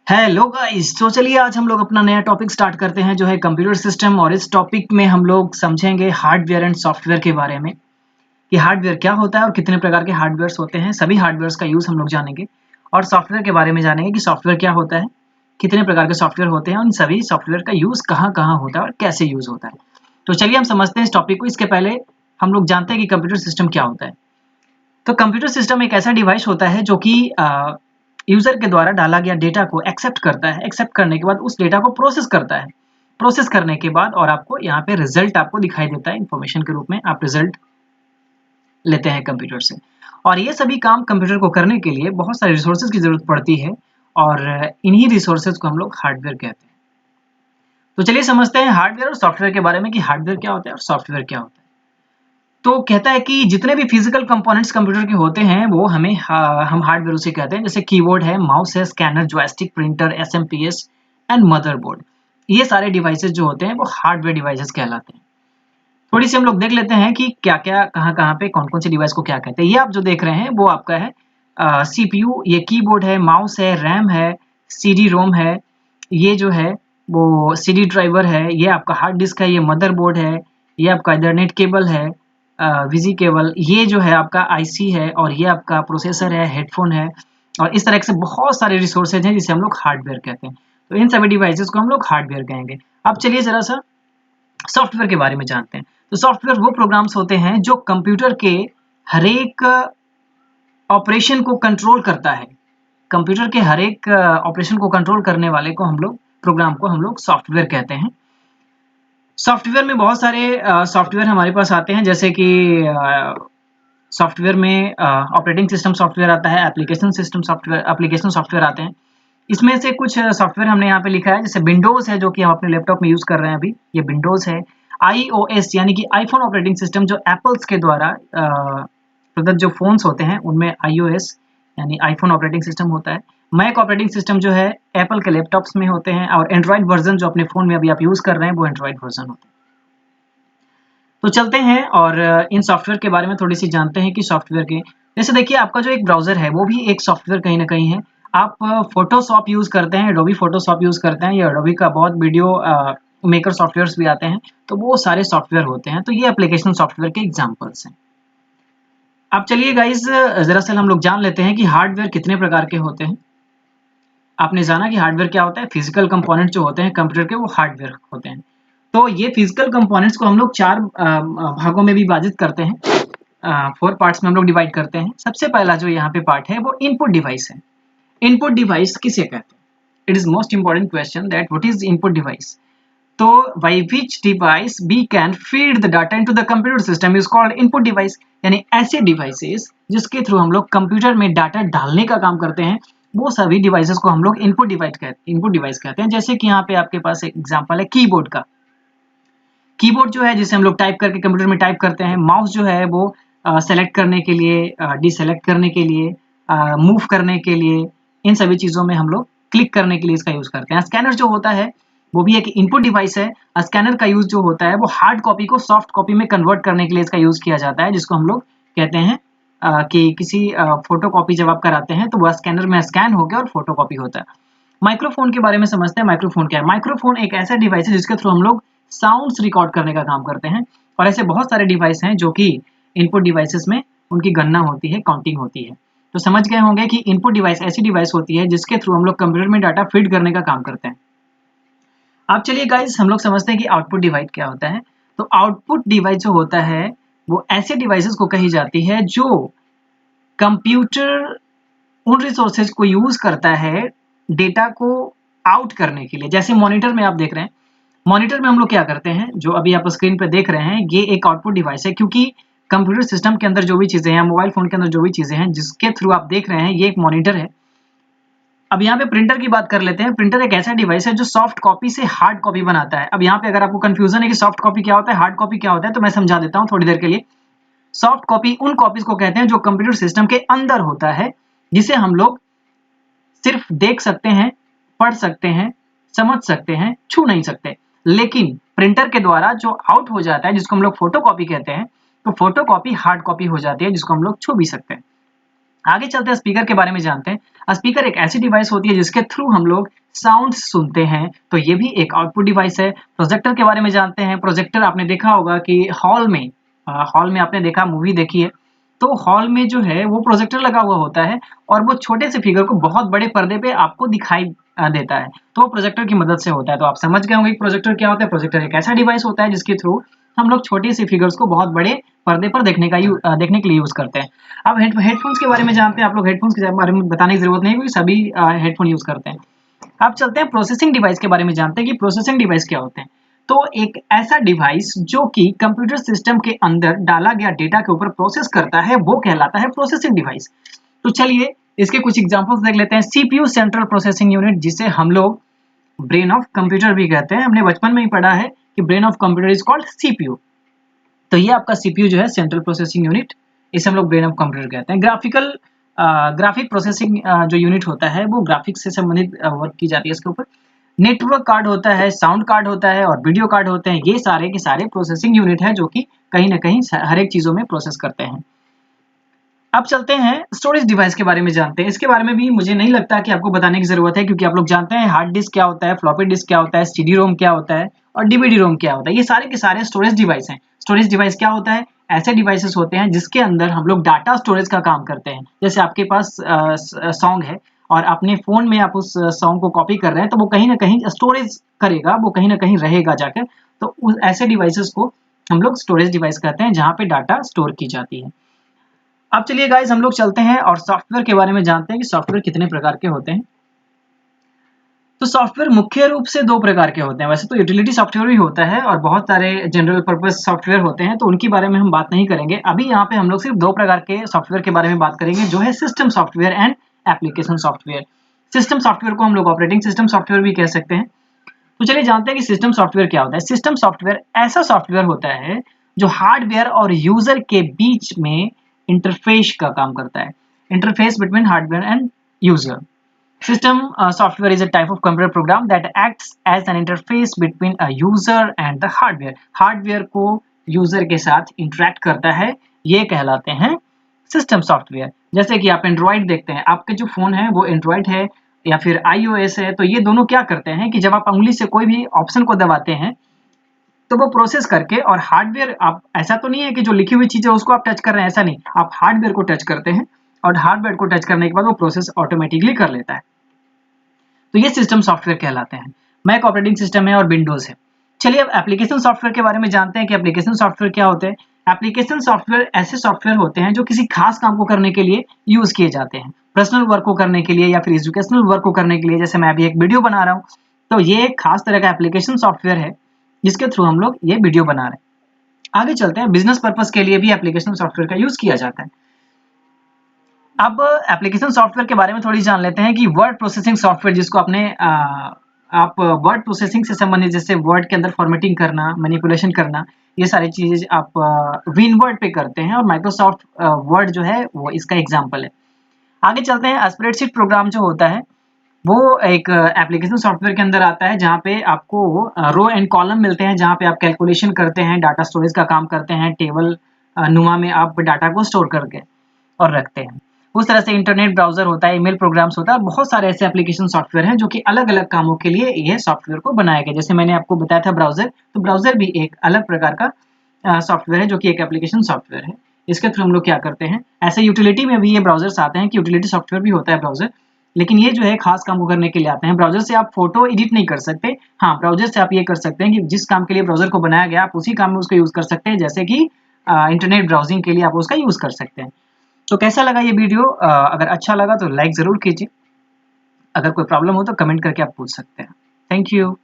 Hello guys. तो चलिए आज हम लोग अपना नया टॉपिक स्टार्ट करते हैं जो है कंप्यूटर सिस्टम। और इस टॉपिक में हम लोग समझेंगे हार्डवेयर एंड सॉफ्टवेयर के बारे में कि हार्डवेयर क्या होता है और कितने प्रकार के हार्डवेयर्स होते हैं। सभी हार्डवेयर्स का यूज़ हम लोग जानेंगे और सॉफ्टवेयर के बारे में जानेंगे कि सॉफ्टवेयर क्या होता है, कितने प्रकार के सॉफ्टवेयर होते हैं, उन सभी सॉफ्टवेयर का यूज़ कहाँ-कहाँ होता है और कैसे यूज़ होता है। तो चलिए हम समझते हैं इस टॉपिक को। इसके पहले हम लोग जानते हैं कि कंप्यूटर सिस्टम क्या होता है। तो कंप्यूटर सिस्टम एक ऐसा डिवाइस होता है जो कि यूजर के द्वारा डाला गया डेटा को एक्सेप्ट करता है। एक्सेप्ट करने के बाद उस डेटा को प्रोसेस करता है। प्रोसेस करने के बाद और आपको यहाँ पे रिजल्ट आपको दिखाई देता है इंफॉर्मेशन के रूप में। आप रिजल्ट लेते हैं कंप्यूटर से। और ये सभी काम कंप्यूटर को करने के लिए बहुत सारे रिसोर्सेज की जरूरत पड़ती है और इन्हीं रिसोर्सेज को हम लोग हार्डवेयर कहते हैं। तो चलिए समझते हैं हार्डवेयर और सॉफ्टवेयर के बारे में कि हार्डवेयर क्या होता है और सॉफ्टवेयर क्या होता है। तो कहता है कि जितने भी फिजिकल कंपोनेंट्स कंप्यूटर के होते हैं वो हम हार्डवेयर उसे कहते हैं। जैसे कीबोर्ड है, माउस है, scanner, joystick, printer, SMPS and motherboard. ये सारे डिवाइसेस जो होते हैं वो हार्डवेयर डिवाइसेस कहलाते हैं। थोड़ी सी हम लोग देख लेते हैं कि क्या क्या कहाँ पे कौन कौन से डिवाइस को क्या कहते हैं। ये आप जो देख रहे हैं वो आपका है सीपीयू, ये कीबोर्ड है, माउस है, रैम है, सीडी रोम है, ये जो है वो सीडी ड्राइवर है, ये आपका हार्ड डिस्क है, ये मदरबोर्ड है, ये आपका इथरनेट केबल है, विजी केबल, ये जो है आपका आईसी है, और ये आपका प्रोसेसर है, हेडफोन है। और इस तरह से बहुत सारे रिसोर्सेज हैं जिसे हम लोग हार्डवेयर कहते हैं। तो इन सभी डिवाइसेस को हम लोग हार्डवेयर कहेंगे। अब चलिए जरा सा सॉफ्टवेयर के बारे में जानते हैं। तो सॉफ्टवेयर वो प्रोग्राम्स होते हैं जो कंप्यूटर के हर एक ऑपरेशन को कंट्रोल करता है। कंप्यूटर के हर एक ऑपरेशन को कंट्रोल करने वाले को हम लोग प्रोग्राम को हम लोग सॉफ्टवेयर कहते हैं। सॉफ्टवेयर में बहुत सारे सॉफ्टवेयर हमारे पास आते हैं। जैसे कि सॉफ्टवेयर में ऑपरेटिंग सिस्टम सॉफ्टवेयर आता है, एप्लीकेशन सॉफ्टवेयर आते हैं। इसमें से कुछ सॉफ्टवेयर हमने यहाँ पे लिखा है। जैसे विंडोज है जो कि हम अपने लैपटॉप में यूज कर रहे हैं अभी, ये विंडोज है। iOS यानी कि आईफोन ऑपरेटिंग सिस्टम जो एप्पल्स के द्वारा प्रदत्त जो फोन्स होते हैं उनमें iOS यानी आईफोन ऑपरेटिंग सिस्टम होता है। मैक ऑपरेटिंग सिस्टम जो है एप्पल के लैपटॉप्स में होते हैं, और एंड्रॉइड वर्जन जो अपने फोन में अभी आप यूज कर रहे हैं वो एंड्रॉइड वर्जन होते हैं। तो चलते हैं और इन सॉफ्टवेयर के बारे में थोड़ी सी जानते हैं कि सॉफ्टवेयर के जैसे देखिए आपका जो एक ब्राउजर है वो भी एक सॉफ्टवेयर कहीं ना कहीं है। आप फोटोशॉप यूज करते हैं, एडोबी फोटोशॉप यूज करते हैं, या एडोबी का बहुत वीडियो मेकर सॉफ्टवेयर्स भी आते हैं, तो वो सारे सॉफ्टवेयर होते हैं। तो ये एप्लीकेशन सॉफ्टवेयर के एग्जांपल्स हैं। अब चलिए गाइस दरअसल हम लोग जान लेते हैं कि हार्डवेयर कितने प्रकार के होते हैं। आपने जाना कि हार्डवेयर क्या होता है, फिजिकल कंपोनेंट जो होते हैं कंप्यूटर के वो हार्डवेयर होते हैं। तो ये फिजिकल कंपोनेंट्स को हम लोग चार भागों में विभाजित करते हैं। 4 पार्ट्स में हम लोग डिवाइड करते हैं। सबसे पहला जो यहाँ पे पार्ट है वो इनपुट डिवाइस है। इनपुट डिवाइस किसे कहते हैं? It is most important question that what is input device. तो by which device we can feed the data into the computer system is called input device. यानी ऐसे devices जिसके through हम लोग कंप्यूटर में डाटा डालने का काम करते हैं वो सभी डिवाइसेस को हम लोग इनपुट डिवाइस कहते हैं। जैसे कि यहाँ पे आपके पास एक एग्जांपल है कीबोर्ड का। कीबोर्ड जो है जिसे हम लोग टाइप करके कंप्यूटर में टाइप करते हैं। माउस जो है वो सेलेक्ट करने के लिए, डिसेलेक्ट करने के लिए, मूव करने के लिए, इन सभी चीज़ों में हम लोग क्लिक करने के लिए इसका यूज़ करते हैं। स्कैनर जो होता है वो भी एक इनपुट डिवाइस है। स्कैनर का यूज़ जो होता है वो हार्ड कॉपी को सॉफ्ट कॉपी में कन्वर्ट करने के लिए इसका यूज़ किया जाता है, जिसको हम लोग कहते हैं कि किसी फोटो कॉपी जब आप कराते हैं तो वह स्कैनर में स्कैन हो गया और फोटो कॉपी होता है। माइक्रोफोन के बारे में समझते हैं। माइक्रोफोन क्या है? माइक्रोफोन एक ऐसा डिवाइस है जिसके थ्रू हम लोग साउंड्स रिकॉर्ड करने का काम करते हैं। और ऐसे बहुत सारे डिवाइस हैं जो कि इनपुट डिवाइसेस में उनकी गणना होती है, काउंटिंग होती है। तो समझ गए होंगे कि इनपुट डिवाइस ऐसी डिवाइस होती है जिसके थ्रू हम लोग कंप्यूटर में डाटा फीड करने का काम करते हैं। अब चलिए गाइस हम लोग समझते हैं कि आउटपुट डिवाइस क्या होता है। तो आउटपुट डिवाइस जो होता है वो ऐसे डिवाइसेस को कही जाती है जो कंप्यूटर उन रिसोर्सेज को यूज करता है डेटा को आउट करने के लिए। जैसे मॉनिटर में आप देख रहे हैं, मॉनिटर में हम लोग क्या करते हैं, जो अभी आप स्क्रीन पर देख रहे हैं ये एक आउटपुट डिवाइस है, क्योंकि कंप्यूटर सिस्टम के अंदर जो भी चीजें हैं, मोबाइल फोन के अंदर जो भी चीजें हैं जिसके थ्रू आप देख रहे हैं ये एक मॉनिटर है। अब यहाँ पे प्रिंटर की बात कर लेते हैं। प्रिंटर एक ऐसा डिवाइस है जो सॉफ्ट कॉपी से हार्ड कॉपी बनाता है। अब यहाँ पे अगर आपको कंफ्यूजन है कि सॉफ्ट कॉपी क्या होता है, हार्ड कॉपी क्या होता है, तो मैं समझा देता हूँ थोड़ी देर के लिए। सॉफ्ट कॉपी उन कॉपीज को कहते हैं जो कंप्यूटर सिस्टम के अंदर होता है, जिसे हम लोग सिर्फ देख सकते हैं, पढ़ सकते हैं, समझ सकते हैं, छू नहीं सकते। लेकिन प्रिंटर के द्वारा जो आउट हो जाता है जिसको हम लोग फोटोकॉपी कहते हैं, तो फोटोकॉपी हार्ड कॉपी हो जाती है जिसको हम लोग छू भी सकते हैं। आगे चलते हैं, स्पीकर के बारे में जानते हैं। स्पीकर एक ऐसी डिवाइस होती है जिसके थ्रू हम लोग साउंड सुनते हैं, तो ये भी एक आउटपुट डिवाइस है। प्रोजेक्टर के बारे में जानते हैं। प्रोजेक्टर आपने देखा होगा कि हॉल में आपने देखा, मूवी देखी है, तो हॉल में जो है वो प्रोजेक्टर लगा हुआ होता है और वो छोटे से फिगर को बहुत बड़े पर्दे पे आपको दिखाई देता है, तो वो प्रोजेक्टर की मदद से होता है। तो आप समझ गए होंगे कि प्रोजेक्टर क्या होता है। प्रोजेक्टर एक ऐसा डिवाइस होता है जिसके थ्रू हम लोग छोटी सी फिगर्स को बहुत बड़े पर्दे पर देखने के लिए यूज करते हैं। अब हेडफोन्स के बारे में जानते हैं। आप लोग हेडफोन्स के बारे में बताने की जरूरत नहीं, क्योंकि सभी हेडफोन यूज करते हैं। अब चलते हैं प्रोसेसिंग डिवाइस के बारे में जानते हैं कि प्रोसेसिंग डिवाइस क्या होते हैं। तो एक ऐसा डिवाइस जो कि कंप्यूटर सिस्टम के अंदर डाला गया डेटा के ऊपर प्रोसेस करता है, वो कहलाता है प्रोसेसिंग डिवाइस। तो चलिए इसके कुछ एग्जांपल्स देख लेते हैं। सीपीयू, सेंट्रल प्रोसेसिंग यूनिट, जिसे हम लोग ब्रेन ऑफ कंप्यूटर भी कहते हैं। हमने बचपन में ही पढ़ा है कि brain of computer is called CPU. तो ये आपका सीपीयू जो है, सेंट्रल प्रोसेसिंग यूनिट, इसे हम लोग ब्रेन ऑफ कंप्यूटर कहते हैं। ग्राफिक प्रोसेसिंग जो यूनिट होता है वो ग्राफिक्स से संबंधित वर्क की जाती है इसके ऊपर। नेटवर्क कार्ड होता है, साउंड कार्ड होता है और वीडियो कार्ड होते हैं। ये सारे के सारे प्रोसेसिंग यूनिट है जो कि कहीं ना कहीं हर एक चीजों में प्रोसेस करते हैं। अब चलते हैं स्टोरेज डिवाइस के बारे में जानते हैं। इसके बारे में भी मुझे नहीं लगता कि आपको बताने की जरूरत है, क्योंकि आप लोग जानते हैं हार्ड डिस्क क्या होता है, फ्लॉपी डिस्क क्या होता है, सीडी रोम क्या होता है और डीवीडी रोम क्या होता है। ये सारे के सारे स्टोरेज डिवाइस हैं। स्टोरेज डिवाइस क्या होता है? ऐसे डिवाइसेस होते हैं जिसके अंदर हम लोग डाटा स्टोरेज का काम करते हैं। जैसे आपके पास सॉन्ग है और अपने फोन में आप उस सॉन्ग को कॉपी कर रहे हैं, तो वो कहीं ना कहीं स्टोरेज करेगा, वो कहीं ना कहीं रहेगा जाकर। तो ऐसे डिवाइसेस को हम लोग स्टोरेज डिवाइस कहते हैं, जहाँ पे डाटा स्टोर की जाती है। अब चलिए गाइस, हम लोग चलते हैं और सॉफ्टवेयर के बारे में जानते हैं कि सॉफ्टवेयर कितने प्रकार के होते हैं। तो सॉफ्टवेयर मुख्य रूप से दो प्रकार के होते हैं। वैसे तो यूटिलिटी सॉफ्टवेयर भी होता है और बहुत सारे जनरल पर्पस सॉफ्टवेयर होते हैं, तो उनके बारे में हम बात नहीं करेंगे। अभी यहाँ पे हम लोग सिर्फ दो प्रकार के सॉफ्टवेयर के बारे में बात करेंगे, जो है system software and application software. System software को हम लोग ऑपरेटिंग सिस्टम सॉफ्टवेयर भी कह सकते हैं। तो चलिए जानते हैं कि सिस्टम सॉफ्टवेयर क्या होता है। सिस्टम सॉफ्टवेयर ऐसा सॉफ्टवेयर होता है जो हार्डवेयर और यूजर के बीच में इंटरफेस का काम करता है। Interface between hardware and user. System software is a type of computer program that acts as an interface between a user and the hardware. Hardware को user के साथ interact करता है, ये कहलाते हैं सिस्टम सॉफ्टवेयर। जैसे कि आप एंड्रॉइड देखते हैं, आपके जो फोन है वो एंड्रॉइड है या फिर iOS है, तो ये दोनों क्या करते हैं कि जब आप उंगली से कोई भी ऑप्शन को दबाते हैं तो वो प्रोसेस करके, और हार्डवेयर, आप ऐसा तो नहीं है कि जो लिखी हुई चीज है उसको आप टच कर रहे हैं, ऐसा नहीं, आप हार्डवेयर को टच करते हैं और हार्डवेयर को टच करने के बाद वो प्रोसेस ऑटोमेटिकली कर लेता है। तो ये सिस्टम सॉफ्टवेयर कहलाते हैं। मैक ऑपरेटिंग सिस्टम है और विंडोज है। चलिए अब एप्लीकेशन सॉफ्टवेयर के बारे में जानते हैं कि एप्लीकेशन सॉफ्टवेयर क्या होते हैं। एप्लीकेशन सॉफ्टवेयर ऐसे सॉफ्टवेयर होते हैं जो किसी खास काम को करने के लिए यूज किए जाते हैं। पर्सनल वर्क को करने के लिए या फिर एजुकेशनल वर्क को करने के लिए। जैसे मैं अभी एक वीडियो बना रहा हूँ, तो ये एक खास तरह का एप्लीकेशन सॉफ्टवेयर है जिसके थ्रू हम लोग ये वीडियो बना रहे हैं। आगे चलते हैं, बिजनेस पर्पज के लिए भी एप्लीकेशन सॉफ्टवेयर का यूज किया जाता है। अब एप्लीकेशन सॉफ्टवेयर के बारे में थोड़ी जान लेते हैं कि वर्ड प्रोसेसिंग सॉफ्टवेयर, जिसको आप वर्ड प्रोसेसिंग से संबंधित, जैसे वर्ड के अंदर फॉर्मेटिंग करना, मैनिपुलेशन करना, ये सारी चीजें आप विनवर्ड पे करते हैं और माइक्रोसॉफ्ट वर्ड जो है वो इसका एग्जांपल है। आगे चलते हैं, स्प्रेडशीट प्रोग्राम जो होता है वो एक एप्लीकेशन सॉफ्टवेयर के अंदर आता है, जहाँ पे आपको रो एंड कॉलम मिलते हैं, जहाँ पे आप कैलकुलेशन करते हैं, डाटा स्टोरेज का काम करते हैं, टेबल नुमा में आप डाटा को स्टोर करके और रखते हैं। उस तरह से इंटरनेट ब्राउजर होता है, ईमेल प्रोग्राम्स होता है, बहुत सारे ऐसे एप्लीकेशन सॉफ्टवेयर हैं जो कि अलग अलग कामों के लिए ये सॉफ्टवेयर को बनाया गया। जैसे मैंने आपको बताया था ब्राउजर, तो ब्राउजर भी एक अलग प्रकार का सॉफ्टवेयर है जो कि एक एप्लीकेशन सॉफ्टवेयर है। इसके थ्रू हम लोग क्या करते हैं, ऐसे यूटिलिटी में भी ये ब्राउजर्स आते हैं कि यूटिलिटी सॉफ्टवेयर भी होता है ब्राउजर, लेकिन ये जो है खास काम को करने के लिए आते हैं। ब्राउजर से आप फोटो एडिट नहीं कर सकते। हाँ, ब्राउजर से आप ये कर सकते हैं कि जिस काम के लिए ब्राउजर को बनाया गया आप उसी काम में उसको यूज कर सकते हैं। जैसे कि इंटरनेट ब्राउजिंग के लिए आप उसका यूज कर सकते हैं। तो कैसा लगा ये वीडियो? अगर अच्छा लगा तो लाइक जरूर कीजिए। अगर कोई प्रॉब्लम हो तो कमेंट करके आप पूछ सकते हैं। Thank you.